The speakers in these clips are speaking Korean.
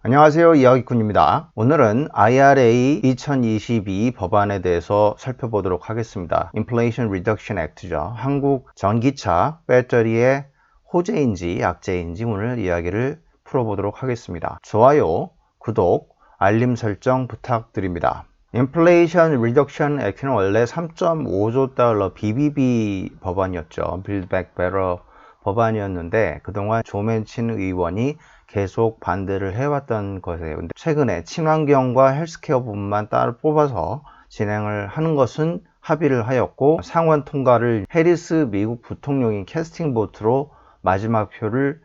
안녕하세요, 이야기꾼입니다. 오늘은 IRA 2022 법안에 대해서 살펴보도록 하겠습니다. Inflation Reduction Act죠. 한국 전기차 배터리의 호재인지 약재인지 오늘 이야기를 풀어보도록 하겠습니다. 좋아요, 구독, 알림 설정 부탁드립니다. Inflation Reduction Act는 원래 3.5조 달러 BBB 법안이었죠. Build Back Better 법안이었는데 그동안 조맨친 의원이 계속 반대를 해왔던 것이에요. 근데 최근에 친환경과 헬스케어 부분만 따로 뽑아서 진행을 하는 것은 합의를 하였고, 상원 통과를 해리스 미국 부통령이 캐스팅 보트로 마지막 표를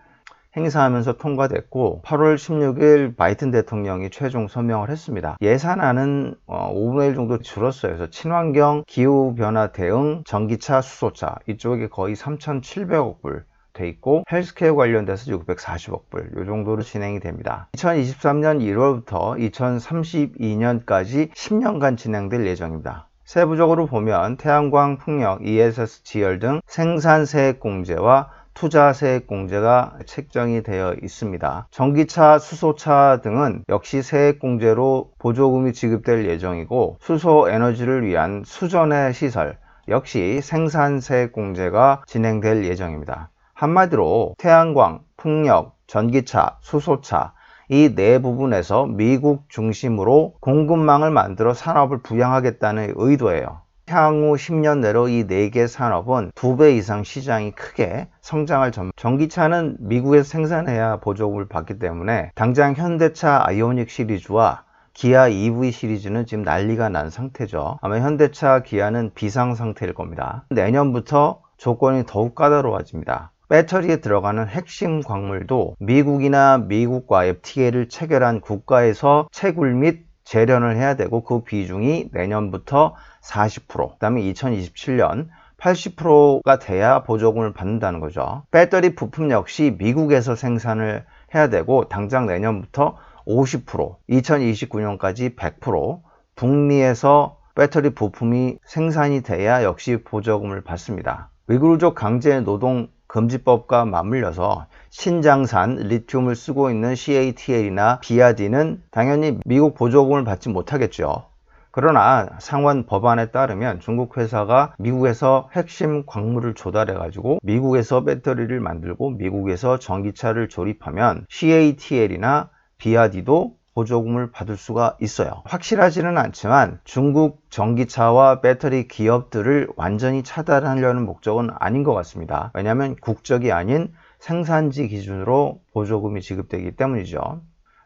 행사하면서 통과됐고, 8월 16일 바이든 대통령이 최종 서명을 했습니다. 예산안은 5분의 1 정도 줄었어요. 그래서 친환경, 기후변화 대응, 전기차, 수소차 이쪽에 거의 3,700억 불 돼 있고, 헬스케어 관련돼서 640억 불 이 정도로 진행이 됩니다. 2023년 1월부터 2032년까지 10년간 진행될 예정입니다. 세부적으로 보면 태양광, 풍력, ESS, 지열 등 생산세액공제와 투자세액공제가 책정이 되어 있습니다. 전기차, 수소차 등은 역시 세액공제로 보조금이 지급될 예정이고, 수소에너지를 위한 수전의 시설 역시 생산세액공제가 진행될 예정입니다. 한마디로 태양광, 풍력, 전기차, 수소차 이 네 부분에서 미국 중심으로 공급망을 만들어 산업을 부양하겠다는 의도예요. 향후 10년 내로 이 4개 산업은 2배 이상 시장이 크게 성장할 전기차는 미국에서 생산해야 보조금을 받기 때문에 당장 현대차 아이오닉 시리즈와 기아 EV 시리즈는 지금 난리가 난 상태죠. 아마 현대차, 기아는 비상 상태일 겁니다. 내년부터 조건이 더욱 까다로워집니다. 배터리에 들어가는 핵심 광물도 미국이나 미국과 FTA를 체결한 국가에서 채굴 및 재련을 해야 되고, 그 비중이 내년부터 40%, 그 다음에 2027년 80%가 돼야 보조금을 받는다는 거죠. 배터리 부품 역시 미국에서 생산을 해야 되고, 당장 내년부터 50%, 2029년까지 100%, 북미에서 배터리 부품이 생산이 돼야 역시 보조금을 받습니다. 위구르족 강제 노동 금지법과 맞물려서 신장산 리튬을 쓰고 있는 CATL이나 BRD는 당연히 미국 보조금을 받지 못하겠죠. 그러나 상원 법안에 따르면 중국 회사가 미국에서 핵심 광물을 조달해 가지고 미국에서 배터리를 만들고 미국에서 전기차를 조립하면 CATL이나 BRD도 보조금을 받을 수가 있어요. 확실하지는 않지만 중국 전기차와 배터리 기업들을 완전히 차단하려는 목적은 아닌 것 같습니다. 왜냐하면 국적이 아닌 생산지 기준으로 보조금이 지급되기 때문이죠.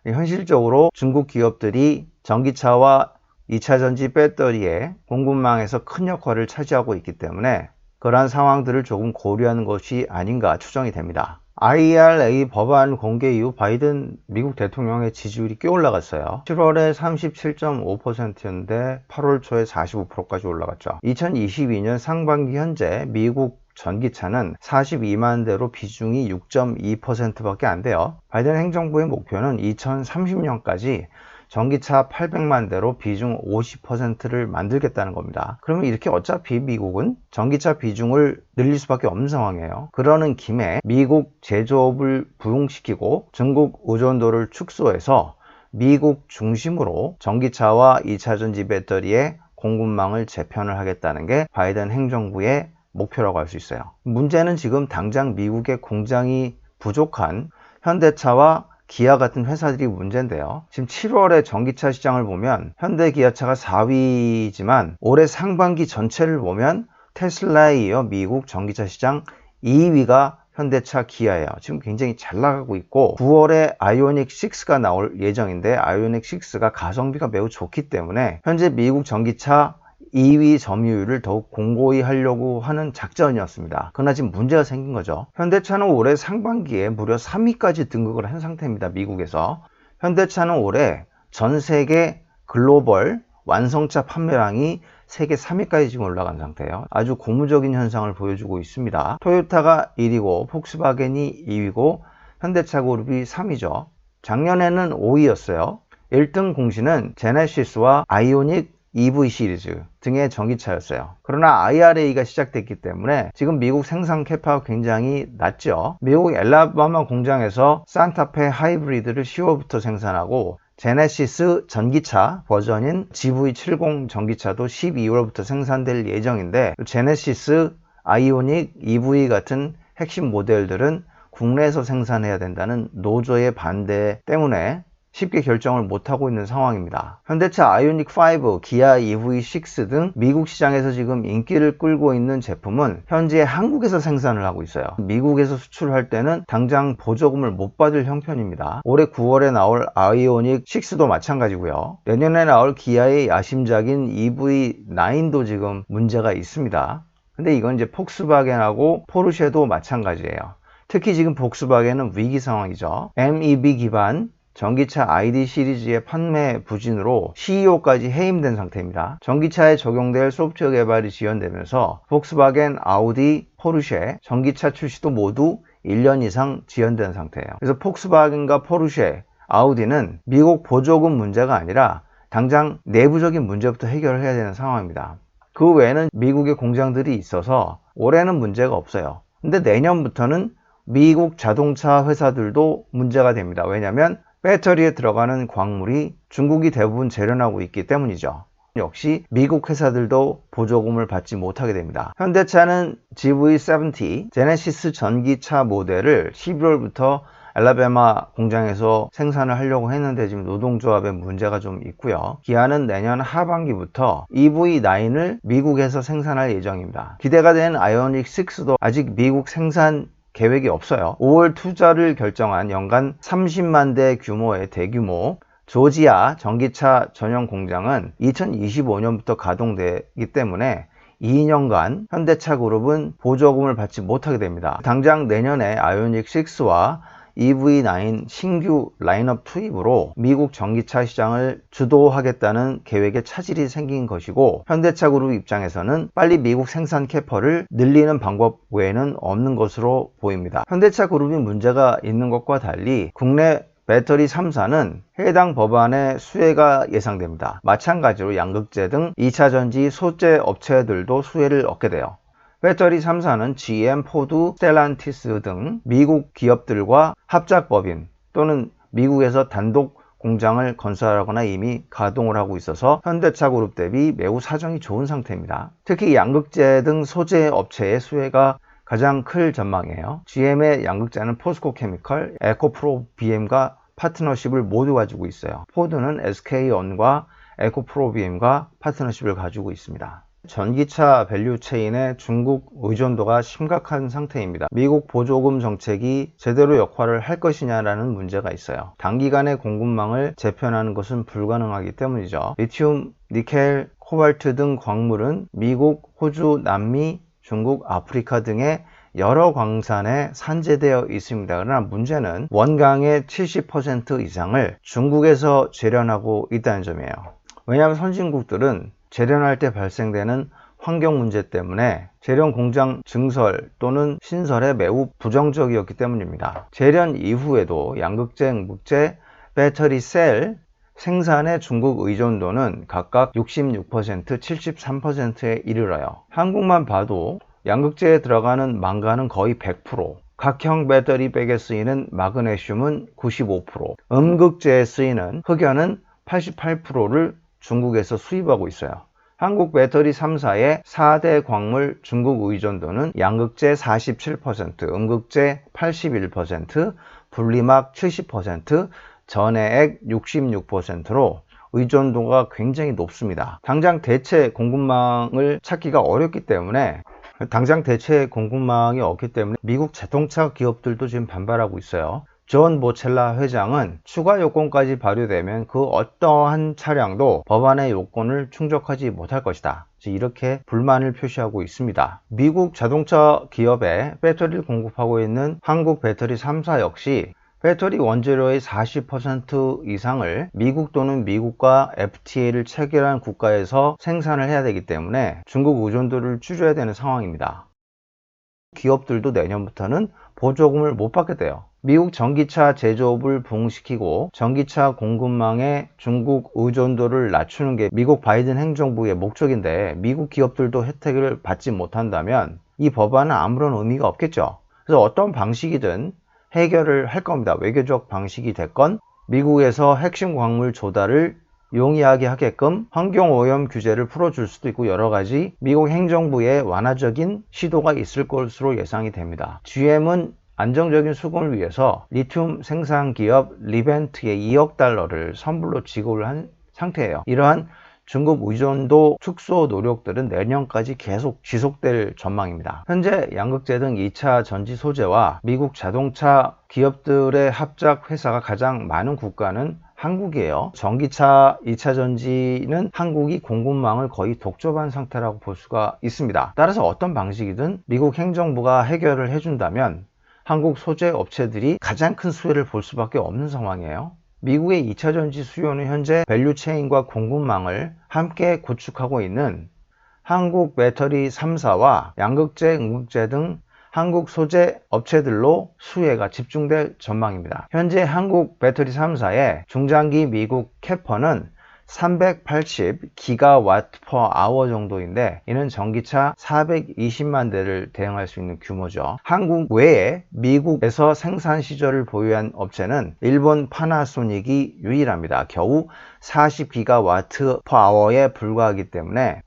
현실적으로 중국 기업들이 전기차와 2차전지 배터리의 공급망에서 큰 역할을 차지하고 있기 때문에 그러한 상황들을 조금 고려하는 것이 아닌가 추정이 됩니다. IRA 법안 공개 이후 바이든 미국 대통령의 지지율이 꽤 올라갔어요. 7월에 37.5%였는데 8월 초에 45%까지 올라갔죠. 2022년 상반기 현재 미국 전기차는 42만 대로 비중이 6.2%밖에 안 돼요. 바이든 행정부의 목표는 2030년까지 전기차 800만 대로 비중 50%를 만들겠다는 겁니다. 그러면 이렇게 어차피 미국은 전기차 비중을 늘릴 수밖에 없는 상황이에요. 그러는 김에 미국 제조업을 부흥시키고 중국 의존도를 축소해서 미국 중심으로 전기차와 2차전지 배터리의 공급망을 재편을 하겠다는 게 바이든 행정부의 목표라고 할 수 있어요. 문제는 지금 당장 미국의 공장이 부족한 현대차와 기아 같은 회사들이 문제인데요. 지금 7월에 전기차 시장을 보면 현대 기아차가 4위지만 올해 상반기 전체를 보면 테슬라에 이어 미국 전기차 시장 2위가 현대차 기아예요. 지금 굉장히 잘 나가고 있고 9월에 아이오닉 6가 나올 예정인데 아이오닉 6가 가성비가 매우 좋기 때문에 현재 미국 전기차 2위 점유율을 더욱 공고히 하려고 하는 작전이었습니다. 그러나 지금 문제가 생긴 거죠. 현대차는 올해 상반기에 무려 3위까지 등극을 한 상태입니다. 미국에서. 현대차는 올해 전 세계 글로벌 완성차 판매량이 세계 3위까지 지금 올라간 상태예요. 아주 고무적인 현상을 보여주고 있습니다. 토요타가 1위고 폭스바겐이 2위고 현대차 그룹이 3위죠. 작년에는 5위였어요. 1등 공신은 제네시스와 아이오닉 EV 시리즈 등의 전기차였어요. 그러나 IRA가 시작됐기 때문에 지금 미국 생산 캐파가 굉장히 낮죠. 미국 엘라바마 공장에서 산타페 하이브리드를 10월부터 생산하고 제네시스 전기차 버전인 GV70 전기차도 12월부터 생산될 예정인데, 제네시스, 아이오닉, EV 같은 핵심 모델들은 국내에서 생산해야 된다는 노조의 반대 때문에 쉽게 결정을 못하고 있는 상황입니다. 현대차 아이오닉5, 기아 EV6 등 미국 시장에서 지금 인기를 끌고 있는 제품은 현재 한국에서 생산을 하고 있어요. 미국에서 수출할 때는 당장 보조금을 못 받을 형편입니다. 올해 9월에 나올 아이오닉6도 마찬가지고요. 내년에 나올 기아의 야심작인 EV9도 지금 문제가 있습니다. 근데 이건 이제 폭스바겐하고 포르쉐도 마찬가지예요. 특히 지금 폭스바겐은 위기 상황이죠. MEB 기반 전기차 ID 시리즈의 판매 부진으로 CEO까지 해임된 상태입니다. 전기차에 적용될 소프트웨어 개발이 지연되면서 폭스바겐, 아우디, 포르쉐 전기차 출시도 모두 1년 이상 지연된 상태예요. 그래서 폭스바겐과 포르쉐, 아우디는 미국 보조금 문제가 아니라 당장 내부적인 문제부터 해결을 해야 되는 상황입니다. 그 외에는 미국의 공장들이 있어서 올해는 문제가 없어요. 근데 내년부터는 미국 자동차 회사들도 문제가 됩니다. 왜냐하면 배터리에 들어가는 광물이 중국이 대부분 재련하고 있기 때문이죠. 역시 미국 회사들도 보조금을 받지 못하게 됩니다. 현대차는 GV70 제네시스 전기차 모델을 11월부터 알라바마 공장에서 생산을 하려고 했는데 지금 노동조합에 문제가 좀 있고요. 기아는 내년 하반기부터 EV9을 미국에서 생산할 예정입니다. 기대가 되는 아이오닉6도 아직 미국 생산 계획이 없어요. 5월 투자를 결정한 연간 30만 대 규모의 대규모 조지아 전기차 전용 공장은 2025년부터 가동되기 때문에 2년간 현대차 그룹은 보조금을 받지 못하게 됩니다. 당장 내년에 아이오닉6와 EV9 신규 라인업 투입으로 미국 전기차 시장을 주도하겠다는 계획에 차질이 생긴 것이고, 현대차 그룹 입장에서는 빨리 미국 생산 캐파를 늘리는 방법 외에는 없는 것으로 보입니다. 현대차 그룹이 문제가 있는 것과 달리 국내 배터리 3사는 해당 법안의 수혜가 예상됩니다. 마찬가지로 양극재 등 2차전지 소재 업체들도 수혜를 얻게 돼요. 배터리 3사는 GM, 포드, 스텔란티스 등 미국 기업들과 합작법인 또는 미국에서 단독 공장을 건설하거나 이미 가동을 하고 있어서 현대차 그룹 대비 매우 사정이 좋은 상태입니다. 특히 양극재 등 소재 업체의 수혜가 가장 클 전망이에요. GM의 양극재는 포스코 케미컬, 에코프로 BM과 파트너십을 모두 가지고 있어요. 포드는 SK온과 에코프로 BM과 파트너십을 가지고 있습니다. 전기차 밸류체인의 중국 의존도가 심각한 상태입니다. 미국 보조금 정책이 제대로 역할을 할 것이냐라는 문제가 있어요. 단기간에 공급망을 재편하는 것은 불가능하기 때문이죠. 리튬, 니켈, 코발트 등 광물은 미국, 호주, 남미, 중국, 아프리카 등의 여러 광산에 산재되어 있습니다. 그러나 문제는 원강의 70% 이상을 중국에서 재련하고 있다는 점이에요. 왜냐하면 선진국들은 재련할 때 발생되는 환경 문제 때문에 재련 공장 증설 또는 신설에 매우 부정적이었기 때문입니다. 재련 이후에도 양극재, 음극재, 배터리 셀 생산의 중국 의존도는 각각 66%, 73%에 이르러요. 한국만 봐도 양극재에 들어가는 망간은 거의 100%, 각형 배터리 백에 쓰이는 마그네슘은 95%, 음극재에 쓰이는 흑연은 88%를 중국에서 수입하고 있어요. 한국 배터리 3사의 4대 광물 중국 의존도는 양극재 47%, 음극재 81%, 분리막 70%, 전해액 66%로 의존도가 굉장히 높습니다. 당장 대체 공급망을 찾기가 어렵기 때문에 미국 자동차 기업들도 지금 반발하고 있어요. 존 보첼라 회장은 추가 요건까지 발효되면 그 어떠한 차량도 법안의 요건을 충족하지 못할 것이다, 이렇게 불만을 표시하고 있습니다. 미국 자동차 기업에 배터리를 공급하고 있는 한국 배터리 3사 역시 배터리 원재료의 40% 이상을 미국 또는 미국과 FTA를 체결한 국가에서 생산을 해야 되기 때문에 중국 의존도를 줄여야 되는 상황입니다. 기업들도 내년부터는 보조금을 못 받게 돼요. 미국 전기차 제조업을 부흥시키고 전기차 공급망의 중국 의존도를 낮추는 게 미국 바이든 행정부의 목적인데 미국 기업들도 혜택을 받지 못한다면 이 법안은 아무런 의미가 없겠죠. 그래서 어떤 방식이든 해결을 할 겁니다. 외교적 방식이 됐건 미국에서 핵심 광물 조달을 용이하게 하게끔 환경오염 규제를 풀어줄 수도 있고 여러 가지 미국 행정부의 완화적인 시도가 있을 것으로 예상이 됩니다. GM은 안정적인 수급을 위해서 리튬 생산 기업 리벤트에 2억 달러를 선불로 지급을 한 상태예요. 이러한 중국 의존도 축소 노력들은 내년까지 계속 지속될 전망입니다. 현재 양극재 등 2차 전지 소재와 미국 자동차 기업들의 합작 회사가 가장 많은 국가는 한국이에요. 전기차 2차 전지는 한국이 공급망을 거의 독점한 상태라고 볼 수가 있습니다. 따라서 어떤 방식이든 미국 행정부가 해결을 해준다면 한국 소재 업체들이 가장 큰 수혜를 볼 수밖에 없는 상황이에요. 미국의 2차 전지 수요는 현재 밸류체인과 공급망을 함께 구축하고 있는 한국 배터리 3사와 양극재, 음극재 등 한국 소재 업체들로 수혜가 집중될 전망입니다. 현재 한국 배터리 3사의 중장기 미국 캐퍼는 380 기가와트 퍼 아워 정도인데 이는 전기차 420만 대를 대응할 수 있는 규모죠. 한국 외에 미국에서 생산 시절을 보유한 업체는 일본 파나소닉이 유일합니다. 겨우 40 기가와트 퍼 아워에 불과하기 때문에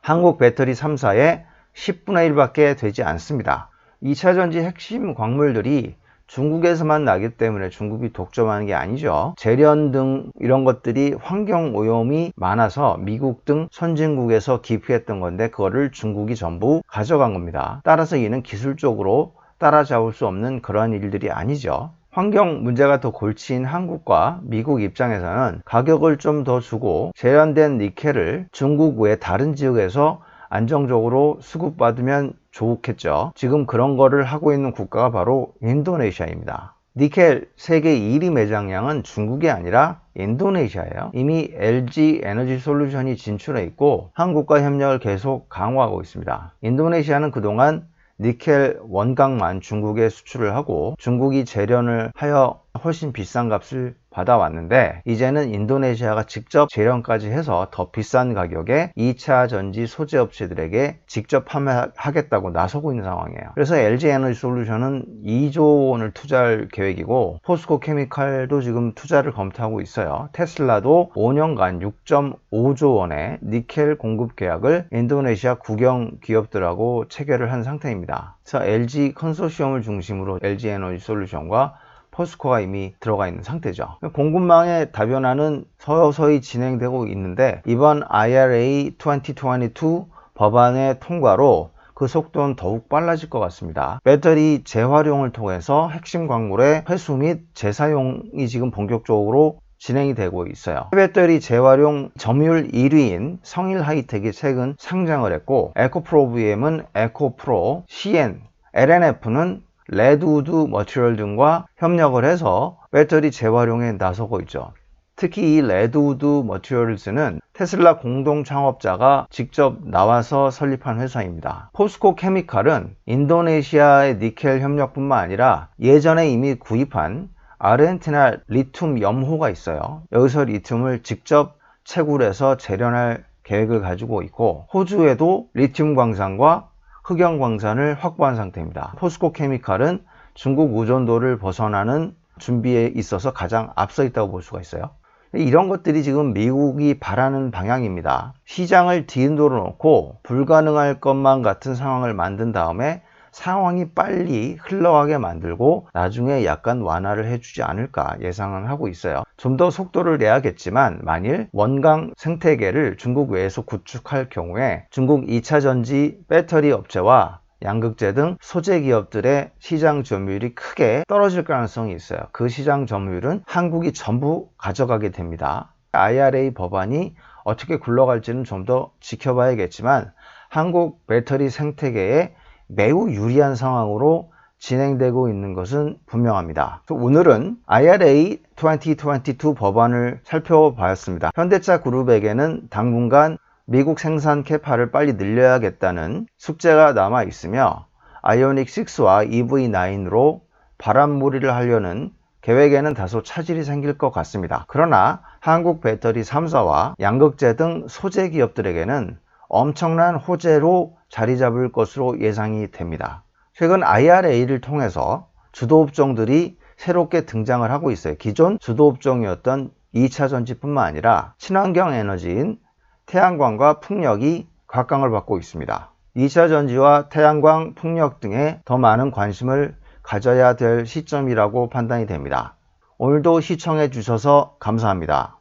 한국 배터리 3사의 10분의 1밖에 되지 않습니다. 2차 전지 핵심 광물들이 중국에서만 나기 때문에 중국이 독점하는 게 아니죠. 재련 등 이런 것들이 환경 오염이 많아서 미국 등 선진국에서 기피했던 건데 그거를 중국이 전부 가져간 겁니다. 따라서 이는 기술적으로 따라잡을 수 없는 그러한 일들이 아니죠. 환경 문제가 더 골치인 한국과 미국 입장에서는 가격을 좀 더 주고 재련된 니켈을 중국 외 다른 지역에서 안정적으로 수급받으면 좋겠죠. 지금 그런 거를 하고 있는 국가가 바로 인도네시아입니다. 니켈 세계 1위 매장량은 중국이 아니라 인도네시아예요. 이미 LG 에너지 솔루션이 진출해 있고 한국과 협력을 계속 강화하고 있습니다. 인도네시아는 그동안 니켈 원강만 중국에 수출을 하고 중국이 재련을 하여 훨씬 비싼 값을 받아왔는데 이제는 인도네시아가 직접 재련까지 해서 더 비싼 가격에 2차 전지 소재 업체들에게 직접 판매하겠다고 나서고 있는 상황이에요. 그래서 LG 에너지 솔루션은 2조 원을 투자할 계획이고 포스코 케미칼도 지금 투자를 검토하고 있어요. 테슬라도 5년간 6.5조 원의 니켈 공급 계약을 인도네시아 국영 기업들하고 체결을 한 상태입니다. 그래서 LG 컨소시엄을 중심으로 LG 에너지 솔루션과 포스코가 이미 들어가 있는 상태죠. 공급망의 다변화는 서서히 진행되고 있는데 이번 IRA 2022 법안의 통과로 그 속도는 더욱 빨라질 것 같습니다. 배터리 재활용을 통해서 핵심 광물의 회수 및 재사용이 지금 본격적으로 진행이 되고 있어요. 배터리 재활용 점유율 1위인 성일 하이텍이 최근 상장을 했고 에코프로-VM은 에코프로, CN, LNF는 레드우드 머티리얼 등과 협력을 해서 배터리 재활용에 나서고 있죠. 특히 이 레드우드 머티리얼즈는 테슬라 공동 창업자가 직접 나와서 설립한 회사입니다. 포스코 케미칼은 인도네시아의 니켈 협력뿐만 아니라 예전에 이미 구입한 아르헨티나 리튬 염호가 있어요. 여기서 리튬을 직접 채굴해서 재련할 계획을 가지고 있고 호주에도 리튬 광산과 흑연 광산을 확보한 상태입니다. 포스코 케미칼은 중국 의존도를 벗어나는 준비에 있어서 가장 앞서 있다고 볼 수가 있어요. 이런 것들이 지금 미국이 바라는 방향입니다. 시장을 뒤흔들어 놓고 불가능할 것만 같은 상황을 만든 다음에 상황이 빨리 흘러가게 만들고 나중에 약간 완화를 해주지 않을까 예상은 하고 있어요. 좀 더 속도를 내야겠지만 만일 원강 생태계를 중국 외에서 구축할 경우에 중국 2차 전지 배터리 업체와 양극재 등 소재 기업들의 시장 점유율이 크게 떨어질 가능성이 있어요. 그 시장 점유율은 한국이 전부 가져가게 됩니다. IRA 법안이 어떻게 굴러갈지는 좀 더 지켜봐야겠지만 한국 배터리 생태계에 매우 유리한 상황으로 진행되고 있는 것은 분명합니다. 오늘은 IRA 2022 법안을 살펴봤습니다. 현대차 그룹에게는 당분간 미국 생산 캐파를 빨리 늘려야겠다는 숙제가 남아 있으며 아이오닉 6와 EV9로 바람몰이를 하려는 계획에는 다소 차질이 생길 것 같습니다. 그러나 한국 배터리 3사와 양극재 등 소재 기업들에게는 엄청난 호재로 자리 잡을 것으로 예상이 됩니다. 최근 IRA를 통해서 주도업종들이 새롭게 등장을 하고 있어요. 기존 주도업종이었던 2차 전지뿐만 아니라 친환경 에너지인 태양광과 풍력이 각광을 받고 있습니다. 2차 전지와 태양광, 풍력 등에 더 많은 관심을 가져야 될 시점이라고 판단이 됩니다. 오늘도 시청해 주셔서 감사합니다.